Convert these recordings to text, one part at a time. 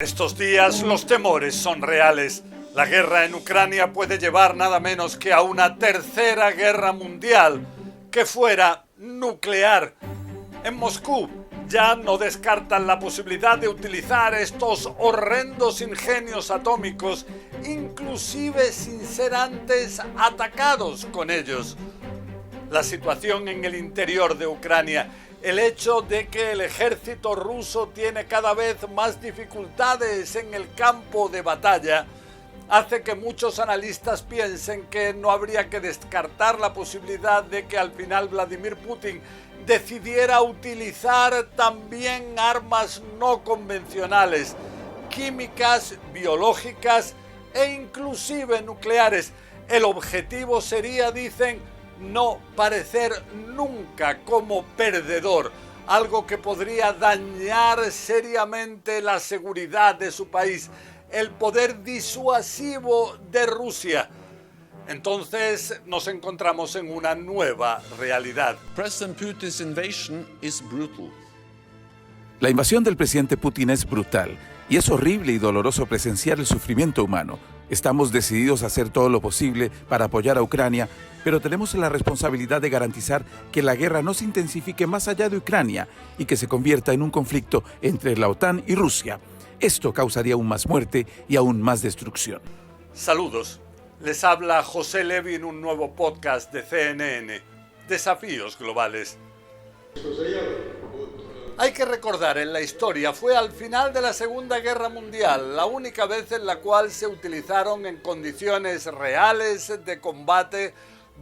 Estos días los temores son reales. La guerra en Ucrania puede llevar nada menos que a una tercera guerra mundial, que fuera nuclear. En Moscú ya no descartan la posibilidad de utilizar estos horrendos ingenios atómicos, inclusive sin ser antes atacados con ellos. La situación en el interior de Ucrania, el hecho de que el ejército ruso tiene cada vez más dificultades en el campo de batalla, hace que muchos analistas piensen que no habría que descartar la posibilidad de que al final Vladimir Putin decidiera utilizar también armas no convencionales, químicas, biológicas e inclusive nucleares. El objetivo sería, dicen, no parecer nunca como perdedor, algo que podría dañar seriamente la seguridad de su país, el poder disuasivo de Rusia. Entonces nos encontramos en una nueva realidad. President Putin's invasion is brutal. La invasión del presidente Putin es brutal y es horrible y doloroso presenciar el sufrimiento humano. Estamos decididos a hacer todo lo posible para apoyar a Ucrania, pero tenemos la responsabilidad de garantizar que la guerra no se intensifique más allá de Ucrania y que se convierta en un conflicto entre la OTAN y Rusia. Esto causaría aún más muerte y aún más destrucción. Saludos. Les habla José Levi en un nuevo podcast de CNN, Desafíos Globales. Hay que recordar, en la historia fue al final de la Segunda Guerra Mundial, la única vez en la cual se utilizaron en condiciones reales de combate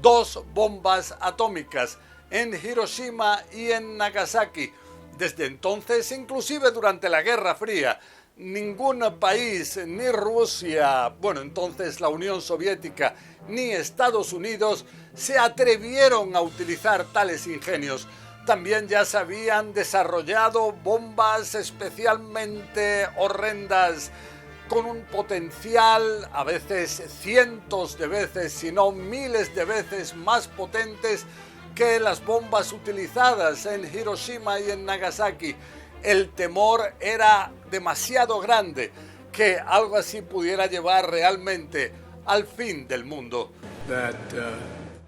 dos bombas atómicas, en Hiroshima y en Nagasaki. Desde entonces, inclusive durante la Guerra Fría, ningún país, ni Rusia, entonces la Unión Soviética, ni Estados Unidos, se atrevieron a utilizar tales ingenios. También ya se habían desarrollado bombas especialmente horrendas, con un potencial a veces cientos de veces, si no miles de veces más potentes que las bombas utilizadas en Hiroshima y en Nagasaki. El temor era demasiado grande que algo así pudiera llevar realmente al fin del mundo.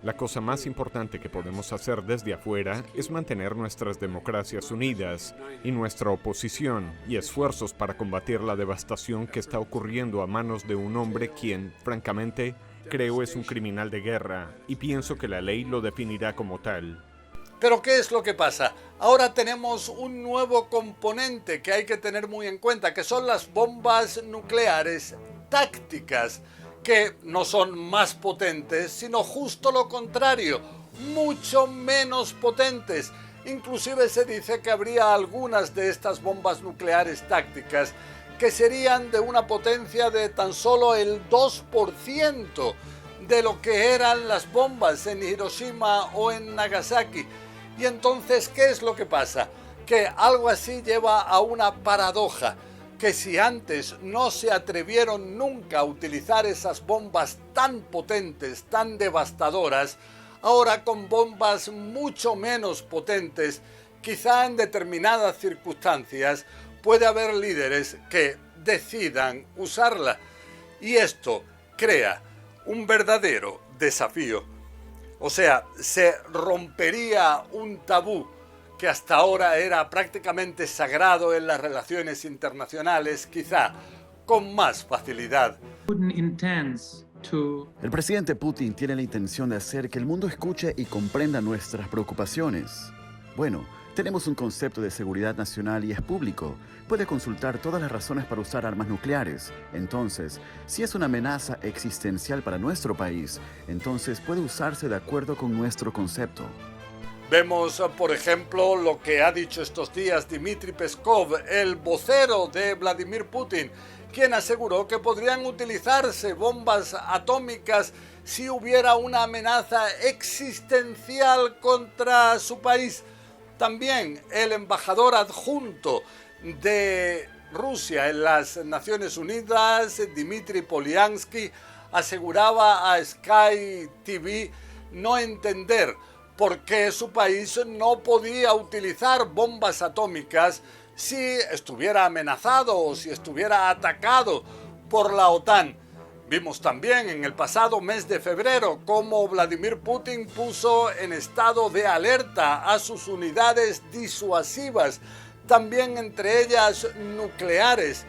La cosa más importante que podemos hacer desde afuera es mantener nuestras democracias unidas y nuestra oposición y esfuerzos para combatir la devastación que está ocurriendo a manos de un hombre quien, francamente, creo es un criminal de guerra y pienso que la ley lo definirá como tal. Pero ¿qué es lo que pasa? Ahora tenemos un nuevo componente que hay que tener muy en cuenta, que son las bombas nucleares tácticas, que no son más potentes, sino justo lo contrario, mucho menos potentes. Inclusive se dice que habría algunas de estas bombas nucleares tácticas que serían de una potencia de tan solo el 2% de lo que eran las bombas en Hiroshima o en Nagasaki. Y entonces, ¿qué es lo que pasa? Que algo así lleva a una paradoja, que si antes no se atrevieron nunca a utilizar esas bombas tan potentes, tan devastadoras, ahora con bombas mucho menos potentes, quizá en determinadas circunstancias, puede haber líderes que decidan usarla. Y esto crea un verdadero desafío. O sea, se rompería un tabú que hasta ahora era prácticamente sagrado en las relaciones internacionales, quizá con más facilidad. El presidente Putin tiene la intención de hacer que el mundo escuche y comprenda nuestras preocupaciones. Bueno, tenemos un concepto de seguridad nacional y es público. Puede consultar todas las razones para usar armas nucleares. Entonces, si es una amenaza existencial para nuestro país, entonces puede usarse de acuerdo con nuestro concepto. Vemos, por ejemplo, lo que ha dicho estos días Dmitry Peskov, el vocero de Vladimir Putin, quien aseguró que podrían utilizarse bombas atómicas si hubiera una amenaza existencial contra su país. También el embajador adjunto de Rusia en las Naciones Unidas, Dmitry Polyansky, aseguraba a Sky TV no entender por qué su país no podía utilizar bombas atómicas si estuviera amenazado o si estuviera atacado por la OTAN. Vimos también en el pasado mes de febrero cómo Vladimir Putin puso en estado de alerta a sus unidades disuasivas, también entre ellas nucleares.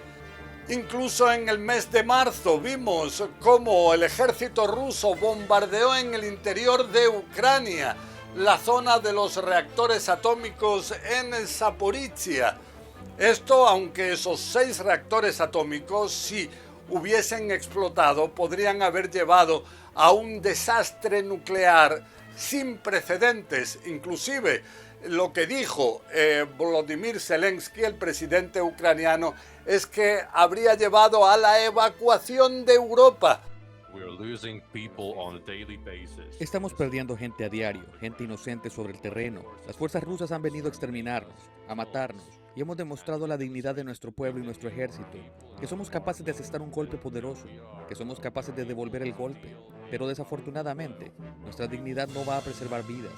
Incluso en el mes de marzo vimos cómo el ejército ruso bombardeó en el interior de Ucrania la zona de los reactores atómicos en Zaporizhia. Esto, aunque esos 6 reactores atómicos, si hubiesen explotado, podrían haber llevado a un desastre nuclear sin precedentes. Inclusive lo que dijo Volodymyr Zelensky, el presidente ucraniano, es que habría llevado a la evacuación de Europa. Estamos perdiendo gente a diario, gente inocente sobre el terreno. Las fuerzas rusas han venido a exterminarnos, a matarnos, y hemos demostrado la dignidad de nuestro pueblo y nuestro ejército, que somos capaces de asestar un golpe poderoso, que somos capaces de devolver el golpe, pero desafortunadamente, nuestra dignidad no va a preservar vidas,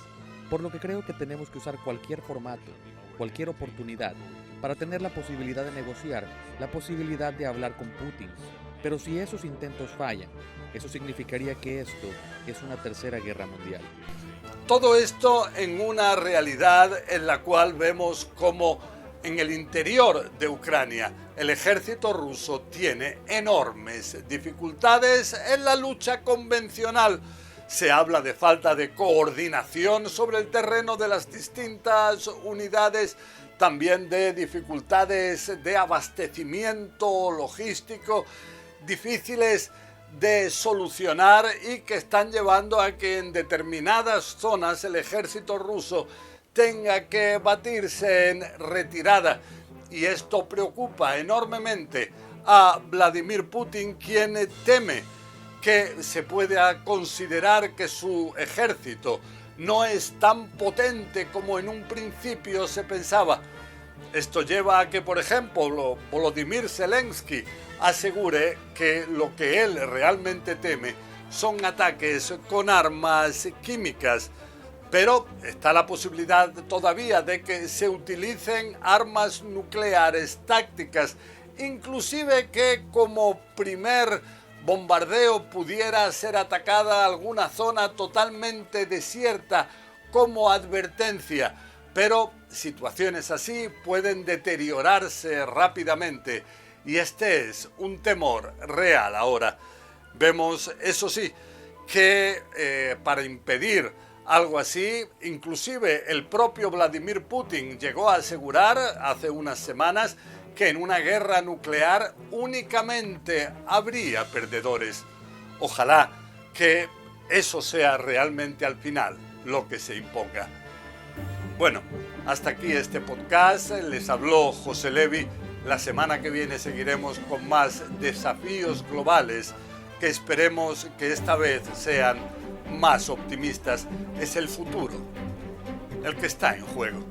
por lo que creo que tenemos que usar cualquier formato, cualquier oportunidad, para tener la posibilidad de negociar, la posibilidad de hablar con Putin. Pero si esos intentos fallan, eso significaría que esto es una tercera guerra mundial. Todo esto en una realidad en la cual vemos cómo en el interior de Ucrania el ejército ruso tiene enormes dificultades en la lucha convencional. Se habla de falta de coordinación sobre el terreno de las distintas unidades, también de dificultades de abastecimiento logístico, difíciles de solucionar y que están llevando a que en determinadas zonas el ejército ruso tenga que batirse en retirada. Y esto preocupa enormemente a Vladimir Putin, quien teme que se pueda considerar que su ejército no es tan potente como en un principio se pensaba. Esto lleva a que, por ejemplo, Volodymyr Zelensky asegure que lo que él realmente teme son ataques con armas químicas. Pero está la posibilidad todavía de que se utilicen armas nucleares tácticas, inclusive que como primer bombardeo pudiera ser atacada alguna zona totalmente desierta como advertencia. Pero situaciones así pueden deteriorarse rápidamente y este es un temor real ahora. Vemos, eso sí, que para impedir algo así, inclusive el propio Vladimir Putin llegó a asegurar hace unas semanas que en una guerra nuclear únicamente habría perdedores. Ojalá que eso sea realmente al final lo que se imponga. Bueno, hasta aquí este podcast. Les habló José Levi. La semana que viene seguiremos con más desafíos globales que esperemos que esta vez sean más optimistas. Es el futuro el que está en juego.